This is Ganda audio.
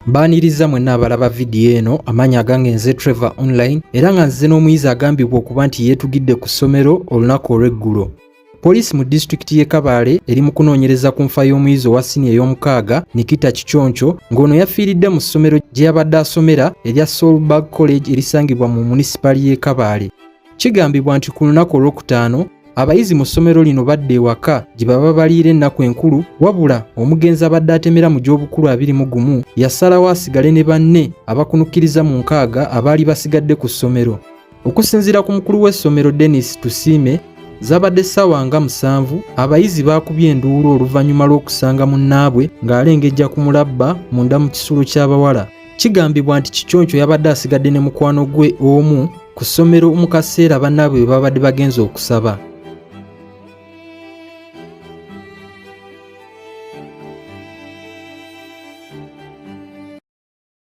Mbaaniriza mwenna abalaba vidiyo eno, amanyi agange nze Trevor Online era nga nze n'omuyizi agambibwa okuba nti yeetugidde ku ssomero olunaku olw'eggulo. Poliisi mu disitulikiti y'e Kabale eri mu kunoonyereza ku nfa y'omuyizi owa siniya ey'omukaaga Nikita Kichoncho ng'ono yafiiridde mu ssomero gye yabadde asomera erya Solberg College erisangibwa mu munisipali y'e Kabale. Kigambibwa nti ku lunaku olwokutaano abayizi mu ssomero lino badde ewaka gye baba baliira ennaku enkulu, wabula omugenzi abadde atemera mu gy'obukulu 21 yasalawo asigale ne banne abakunukkiriza mu 6 abaali basigadde ku ssomero. Okusinziira ku mukulu w'essomero Dennis Tusiime, zabadde ssaawa nga 7 abayizi baakubye enduulu oluvannyuma lw'okusanga munnaabwe ng'alengejja ku mulabba munda mu kisulo ky'abawala. Kigambibwa nti Kichoncho yabadde asigadde ne mukwano gwe omu ku ssomero mu kaseera bannaabwe bwe babadde bagenze okusaba.